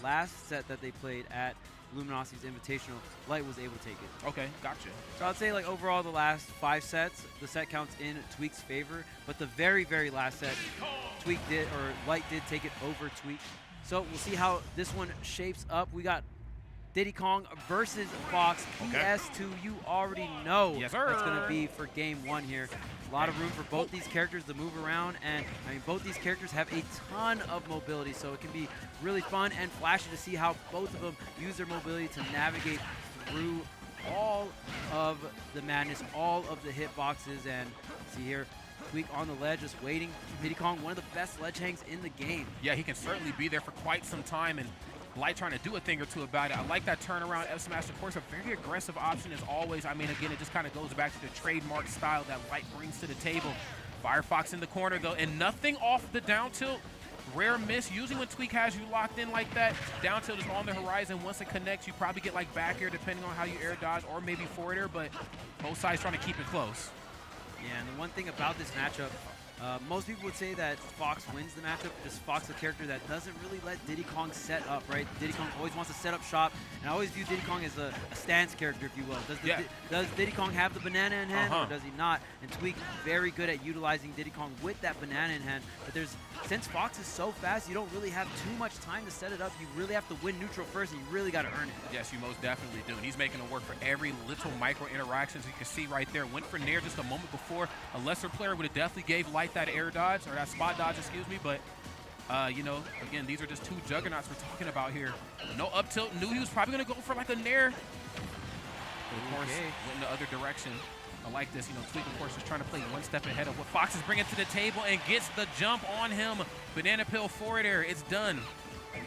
last set that they played at Luminosity's Invitational, Light was able to take it. Okay, gotcha. So I'd say like overall the last 5 sets, the set counts in Tweek's favor, but the very, very last set, Light did take it over Tweek. So we'll see how this one shapes up. We got Diddy Kong versus Fox. Okay. PS2, you already know yes, sir. That's going to be for game 1 here. A lot of room for both these characters to move around, and I mean, both these characters have a ton of mobility, so it can be really fun and flashy to see how both of them use their mobility to navigate through all of the madness, all of the hitboxes, and see here, Tweek on the ledge, just waiting. Diddy Kong, one of the best ledge hangs in the game. Yeah, he can certainly be there for quite some time, and Light trying to do a thing or two about it. I like that turnaround F smash. Of course, a very aggressive option as always. I mean, again, it just kind of goes back to the trademark style that Light brings to the table. Firefox in the corner, though, and nothing off the down tilt. Rare miss. Usually when Tweek has you locked in like that, down tilt is on the horizon. Once it connects, you probably get like back air depending on how you air dodge, or maybe forward air, but both sides trying to keep it close. Yeah, and the one thing about this matchup, most people would say that Fox wins the matchup because Fox is a character that doesn't really let Diddy Kong set up, right? Diddy Kong always wants to set up shop, and I always view Diddy Kong as a stance character, if you will. Does Diddy Kong have the banana in hand, or does he not? And Tweek very good at utilizing Diddy Kong with that banana in hand, but since Fox is so fast, you don't really have too much time to set it up. You really have to win neutral first, and you really got to earn it. Yes, you most definitely do. And he's making it work for every little micro interactions. You can see right there, went for Nair just a moment before. A lesser player would have definitely gave Light that air dodge, or that spot dodge, excuse me, but you know, again, these are just 2 juggernauts we're talking about here. No up tilt, knew he was probably going to go for like a Nair. But of course, went in the other direction. I like this, you know, Tweek, of course, is trying to play 1 step ahead of what Fox is bringing to the table and gets the jump on him. Banana Peel forward air, it's done.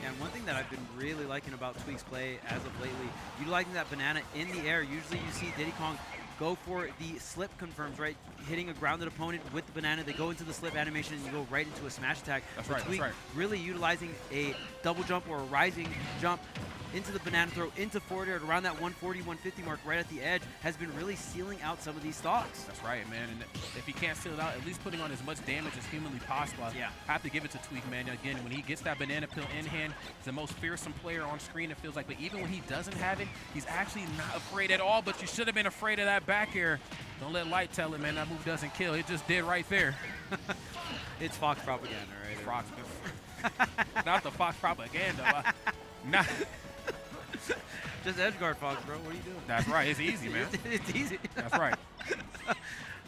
And one thing that I've been really liking about Tweek's play as of lately, utilizing that banana in the air. Usually you see Diddy Kong go for the slip confirms, right? Hitting a grounded opponent with the banana, they go into the slip animation and you go right into a smash attack. That's right, Tweek that's right. Really utilizing a double jump or a rising jump into the banana throw, into forward air at around that 140, 150 mark right at the edge, has been really sealing out some of these stocks. That's right, man. And if he can't seal it out, at least putting on as much damage as humanly possible. Yeah. I have to give it to Tweek, man. Again, when he gets that banana peel in hand, he's the most fearsome player on screen, it feels like. But even when he doesn't have it, he's actually not afraid at all. But you should have been afraid of that back air. Don't let Light tell it, man. That move doesn't kill. It just did right there. It's Fox propaganda, right? Fox. Not the Fox propaganda. Not. Just edgeguard Fox, bro. What are you doing? That's right. It's easy, man. It's easy. That's right.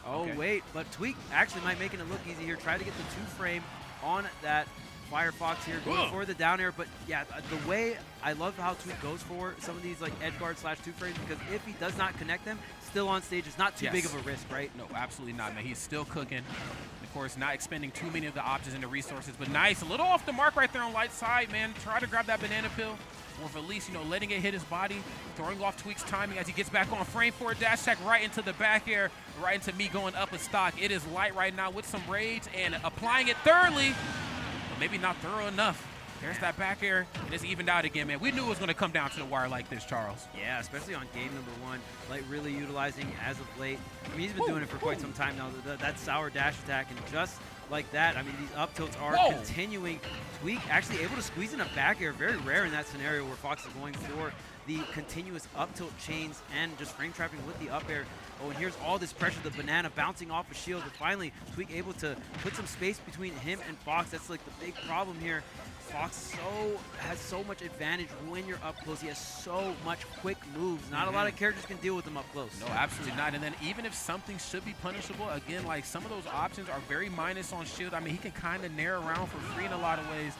Oh, okay. Wait. But Tweek actually might make it look easy here. Try to get the 2-frame on that Firefox here. Going for the down air. But, yeah, the way I love how Tweek goes for some of these, like, edgeguard / 2-frames, because if he does not connect them, still on stage, it's not too big of a risk, right? No, absolutely not, man. He's still cooking. Of course, not expending too many of the options and the resources, but nice. A little off the mark right there on Light's side, man. Try to grab that banana peel. Or Valise, you know, letting it hit his body, throwing off Tweek's timing as he gets back on frame for a dash tech right into the back air, right into me going up a stock. It is Light right now with some rage and applying it thoroughly, but maybe not thorough enough. There's that back air, and it's evened out again, man. We knew it was going to come down to the wire like this, Charles. Yeah, especially on game number 1. Light really utilizing as of late. I mean, he's been doing it for quite some time now. That sour dash attack, and just like that, I mean, these up tilts are continuing. Tweek actually able to squeeze in a back air. Very rare in that scenario where Fox is going for the continuous up tilt chains and just frame trapping with the up air. Oh, and here's all this pressure, the banana bouncing off a shield, but finally Tweek able to put some space between him and Fox. That's like the big problem here. Fox has so much advantage when you're up close. He has so much quick moves. Not a lot of characters can deal with him up close. No, absolutely not. And then even if something should be punishable, again, like some of those options are very minus on shield. I mean, he can kind of nair around for free in a lot of ways.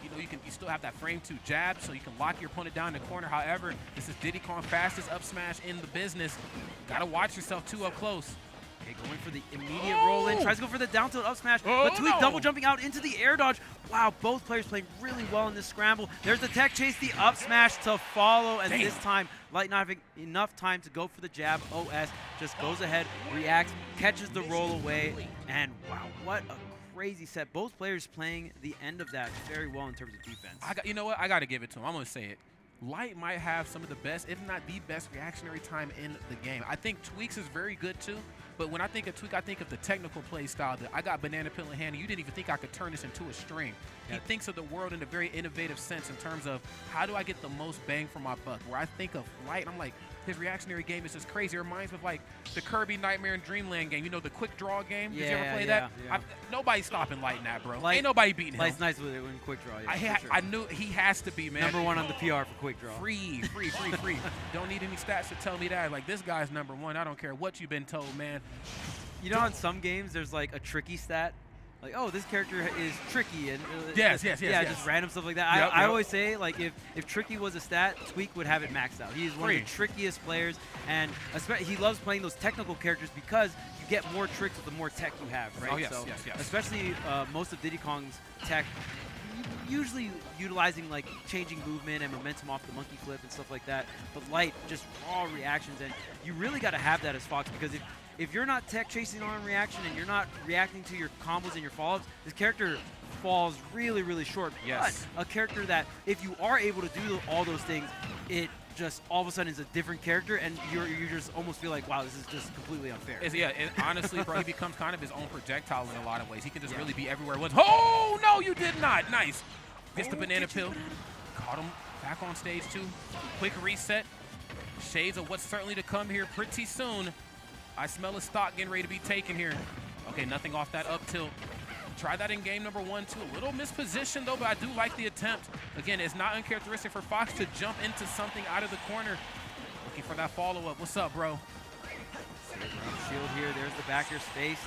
You know, you still have that frame 2 jab, so you can lock your opponent down in the corner. However, this is Diddy Kong, fastest up smash in the business. Gotta watch yourself too up close. Okay, going for the immediate roll in. Tries to go for the down tilt up smash, but Tweek double jumping out into the air dodge. Wow, both players playing really well in this scramble. There's the tech chase, the up smash to follow, and this time, Light not having enough time to go for the jab. OS just goes ahead, reacts, catches the roll away, and wow, what a crazy set. Both players playing the end of that very well in terms of defense. You know what? I got to give it to him. I'm going to say it. Light might have some of the best, if not the best, reactionary time in the game. I think Tweek's is very good too, But when I think of Tweek, I think of the technical play style that I got banana peel in hand, and you didn't even think I could turn this into a string. Yeah. He thinks of the world in a very innovative sense in terms of how do I get the most bang for my buck. Where I think of Light, and I'm like, his reactionary game is just crazy. It reminds me of like the Kirby Nightmare and Dreamland game. You know, the quick draw game? Did you ever play that? Yeah. Nobody's stopping Light in that, bro. Light, ain't nobody beating him. Light's nice with it when quick draw. Yeah, I knew he has to be, man. #1 on the PR for quick draw. Free. Don't need any stats to tell me that. Like, this guy's #1. I don't care what you've been told, man. You know, in some games, there's like a tricky stat. Like, oh, this character is tricky, and yes. Just random stuff like that. Yep, I always say, like, if tricky was a stat, Tweek would have it maxed out. He's one of the trickiest players, and he loves playing those technical characters because you get more tricks with the more tech you have, right? Oh, yes, so yes. Especially most of Diddy Kong's tech, usually utilizing like changing movement and momentum off the monkey flip and stuff like that. But Light, just raw reactions, and you really got to have that as Fox, because if you're not tech chasing on reaction and you're not reacting to your combos and your follow-ups, this character falls really, really short. Yes. But a character that, if you are able to do all those things, it just all of a sudden is a different character, and you just almost feel like, wow, this is just completely unfair. Honestly, bro, he becomes kind of his own projectile in a lot of ways. He can just really be everywhere once. Oh, no, you did not. Nice. Gets the banana peel. Caught him back on stage, too. Quick reset. Shades of what's certainly to come here pretty soon. I smell a stock getting ready to be taken here. Okay, nothing off that up tilt. Try that in game #1, too. A little mispositioned, though, but I do like the attempt. Again, it's not uncharacteristic for Fox to jump into something out of the corner. Looking for that follow-up. What's up, bro? Shield here. There's the back air space.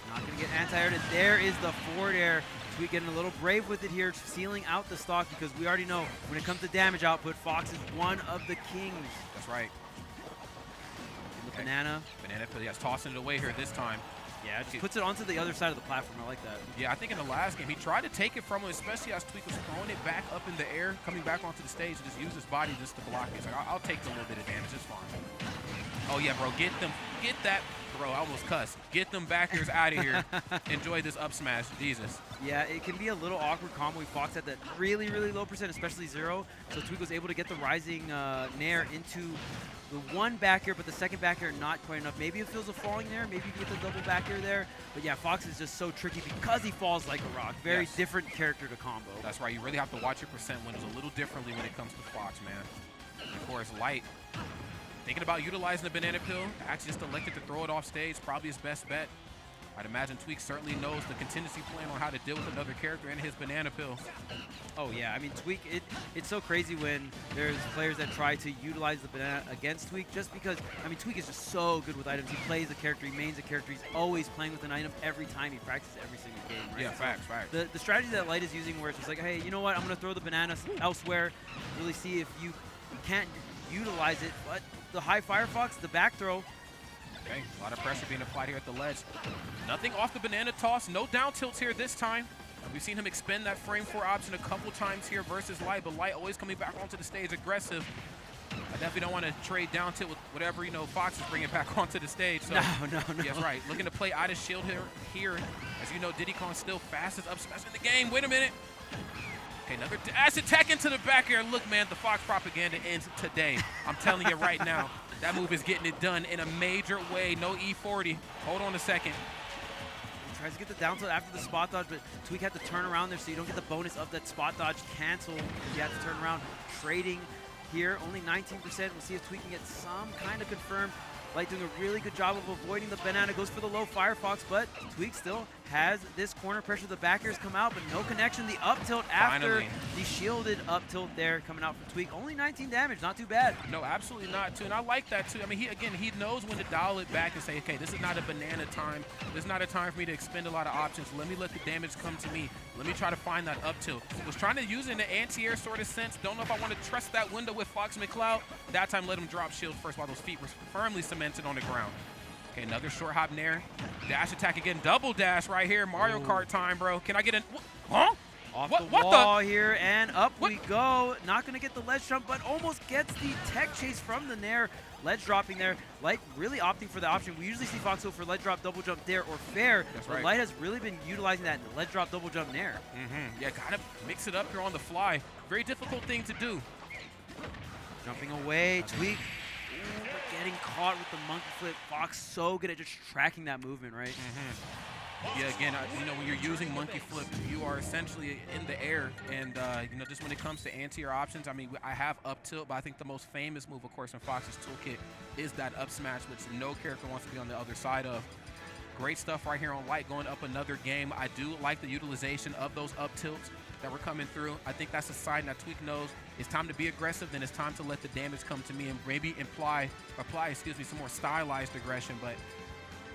Not going to get anti-aired. And there is the forward air. Tweek getting a little brave with it here, sealing out the stock, because we already know when it comes to damage output, Fox is one of the kings. That's right. Banana peel, yes, tossing it away here this time. Yeah, just puts it onto the other side of the platform. I like that. Yeah, I think in the last game, he tried to take it from him, especially as Tweek was throwing it back up in the air, coming back onto the stage, and just use his body just to block it. He's like, I'll take a little bit of damage, it's fine. Oh, yeah, bro, get that, bro, I almost cussed. Get them backers out of here. Enjoy this up smash, Jesus. Yeah, it can be a little awkward combo. Fox had that really, really low percent, especially 0. So Tweek was able to get the rising nair into the one back air, but the second back air not quite enough. Maybe it feels a falling there. Maybe you get the double back air there. But yeah, Fox is just so tricky because he falls like a rock. Very different character to combo. That's right. You really have to watch your percent windows a little differently when it comes to Fox, man. And of course, Light, thinking about utilizing the banana peel, actually just elected to throw it off stage. Probably his best bet. I'd imagine Tweek certainly knows the contingency plan on how to deal with another character and his banana peel. Oh, yeah. I mean, Tweek, it's so crazy when there's players that try to utilize the banana against Tweek, just because, I mean, Tweek is just so good with items. He plays a character, he mains a character, he's always playing with an item every time he practices every single game, right? Yeah, facts. The strategy that Light is using, where it's just like, hey, you know what, I'm going to throw the banana elsewhere, really see if you can't utilize it, but the high Firefox, the back throw. Okay, a lot of pressure being applied here at the ledge. Nothing off the banana toss, no down tilts here this time. We've seen him expend that frame 4 option a couple times here versus Light, but Light always coming back onto the stage aggressive. I definitely don't want to trade down tilt with whatever, Fox is bringing back onto the stage. So, no. Yes, right. Looking to play out of shield here. As you know, Diddy Kong still fastest up smash in the game. Wait a minute. Okay, another dash attack into the back air. Look, man, the Fox propaganda ends today. I'm telling you right now. That move is getting it done in a major way. No E40. Hold on a second. He tries to get the down tilt after the spot dodge, but Tweek had to turn around there so you don't get the bonus of that spot dodge cancel. You have to turn around. Trading here, only 19%. We'll see if Tweek can get some kind of confirmed. Light doing a really good job of avoiding the banana. Goes for the low Firefox, but Tweek still has this corner pressure. The back airs come out, but no connection. The up tilt after the shielded up tilt there coming out from Tweek. Only 19 damage, not too bad. No, absolutely not, too. And I like that, too. I mean, he knows when to dial it back and say, okay, this is not a banana time. This is not a time for me to expend a lot of options. Let me let the damage come to me. Let me try to find that up tilt. Was trying to use it in the anti-air sort of sense. Don't know if I want to trust that window with Fox McCloud. That time, let him drop shield first while those feet were firmly cemented on the ground. Okay, another short hop nair. Dash attack again. Double dash right here. Mario Kart time, bro. Can I get an... Huh? Off the wall here, and up we go. Not going to get the ledge jump, but almost gets the tech chase from the nair. Ledge dropping there. Light really opting for the option. We usually see Fox go for ledge drop, double jump, dare, or fair. That's but right. Light has really been utilizing that ledge drop, double jump, nair. Yeah, gotta mix it up here on the fly. Very difficult thing to do. Jumping away, Tweek. getting caught with the monkey flip. Fox so good at just tracking that movement, right? Yeah, again, you know, when you're using monkey flip, you are essentially in the air. And, you know, just when it comes to anti-air options, I mean, I have up tilt, but I think the most famous move, of course, in Fox's toolkit is that up smash, which no character wants to be on the other side of. Great stuff right here on Light, going up another game. I do like the utilization of those up tilts that were coming through. I think that's a sign that Tweek knows it's time to be aggressive, then it's time to let the damage come to me and maybe apply some more stylized aggression. But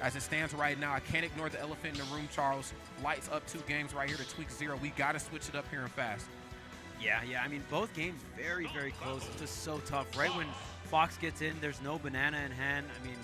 as it stands right now, I can't ignore the elephant in the room, Charles. Light's up 2 games right here to Tweek 0. We got to switch it up here and fast. Yeah, I mean, both games very, very close. It's just so tough. Right when Fox gets in, there's no banana in hand. I mean,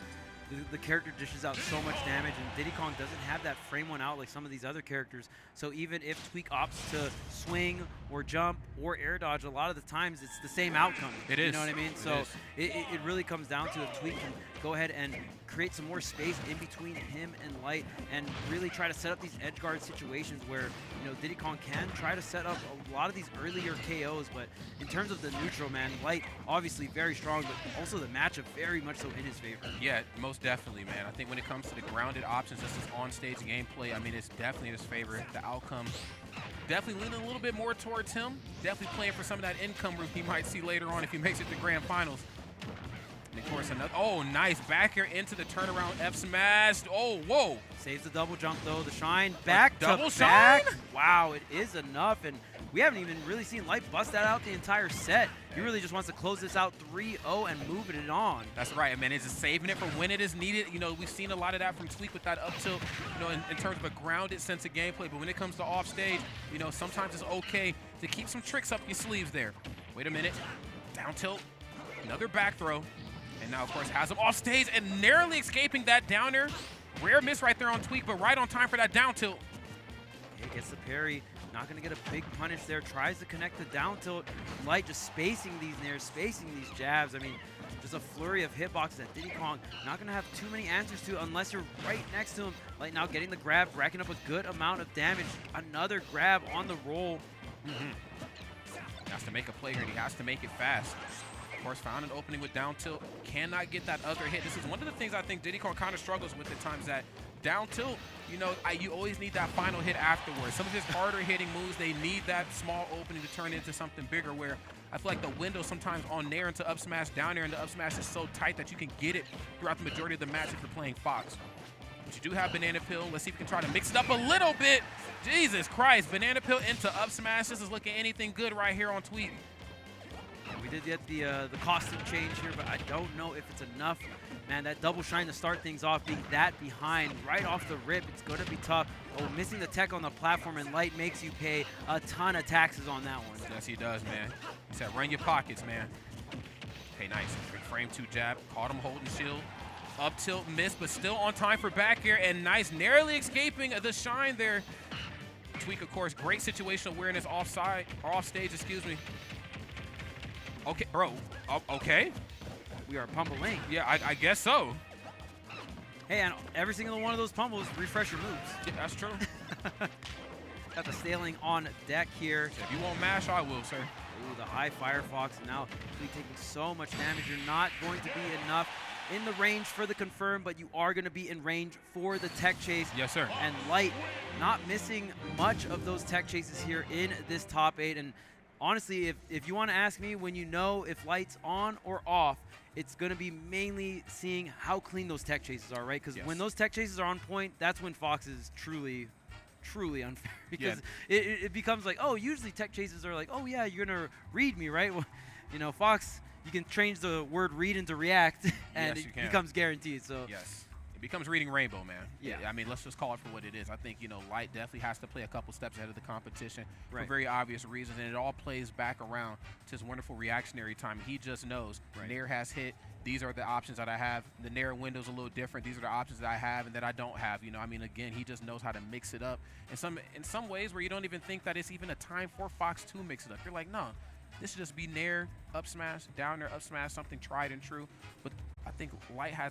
the character dishes out so much damage, and Diddy Kong doesn't have that frame one out like some of these other characters. So even if Tweek opts to swing or jump or air dodge, a lot of the times it's the same outcome. It is. You know what I mean? So it really comes down to if Tweek can go ahead and create some more space in between him and Light and really try to set up these edge guard situations where, you know, Diddy Kong can try to set up a lot of these earlier KOs. But in terms of the neutral, man, Light obviously very strong, but also the matchup very much so in his favor. Yeah, most definitely, man. I think when it comes to the grounded options, this is on-stage gameplay. I mean, it's definitely in his favor. The outcome definitely leaning a little bit more towards him. Definitely playing for some of that income route he might see later on if he makes it to grand finals. And of course, another, oh, nice back here into the turnaround F smash. Oh, whoa. Saves the double jump though. The shine back double to back. shine? Wow, it is enough. And we haven't even really seen Light bust that out the entire set. He really just wants to close this out 3-0 and move it on. That's right, man. It's just saving it for when it is needed. You know, we've seen a lot of that from Tweek with that up tilt, you know, in terms of a grounded sense of gameplay. But when it comes to off stage, you know, sometimes it's okay to keep some tricks up your sleeves there. Wait a minute. Down tilt. Another back throw. And now, of course, has him off stage and narrowly escaping that downer. Rare miss right there on Tweek, but right on time for that down tilt. Okay, gets the parry. Not going to get a big punish there. Tries to connect the down tilt. Light just spacing these nairs, spacing these jabs. I mean, just a flurry of hitboxes that Diddy Kong not going to have too many answers to unless you're right next to him. Light now getting the grab, racking up a good amount of damage. Another grab on the roll. He has to make a play here, and he has to make it fast. Of course, found an opening with down tilt. Cannot get that other hit. This is one of the things I think Diddy Kong kind of struggles with at times, that down tilt, you know, you always need that final hit afterwards. Some of his harder hitting moves, they need that small opening to turn into something bigger, where I feel like the window sometimes on nair into up smash, down air into up smash is so tight that you can get it throughout the majority of the match if you're playing Fox. But you do have Banana Peel. Let's see if we can try to mix it up a little bit. Jesus Christ, Banana Peel into up smash. This is looking anything good right here on Tweek. We did get the costume change here, but I don't know if it's enough. Man, that double shine to start things off, being that behind right off the rip, it's going to be tough. Oh, missing the tech on the platform, and Light makes you pay a ton of taxes on that one. Yes, he does, man. He said, run your pockets, man. Okay, nice. Frame 2 jab. Caught him holding shield. Up tilt, miss, but still on time for back air, and nice. Narrowly escaping the shine there. Tweek, of course, great situational awareness off stage, excuse me. Okay, bro. Okay. We are pummeling. Yeah, I guess so. Hey, and every single one of those pummels refresh your moves. Yeah, that's true. Got the sailing on deck here. If you won't mash, I will, sir. Ooh, the high Firefox. Now Tweek taking so much damage. You're not going to be enough in the range for the confirm, but you are going to be in range for the tech chase. Yes, sir. And Light not missing much of those tech chases here in this top 8. And honestly, if you want to ask me, when you know if Light's on or off, it's going to be mainly seeing how clean those tech chases are, right? Because when those tech chases are on point, that's when Fox is truly unfair. Because it becomes like, oh, usually tech chases are like, oh, yeah, you're going to read me, right? Well, you know, Fox, you can change the word read into react, and it becomes guaranteed. So yes. Becomes reading rainbow, man. Yeah. I mean, let's just call it for what it is. I think, you know, Light definitely has to play a couple steps ahead of the competition for very obvious reasons, and it all plays back around to his wonderful reactionary time. He just knows nair has hit. These are the options that I have. The nair window's a little different. These are the options that I have and that I don't have. You know, I mean, again, he just knows how to mix it up in some ways where you don't even think that it's even a time for Fox to mix it up. You're like, no, this should just be nair, up smash, down air, up smash, something tried and true. But I think Light has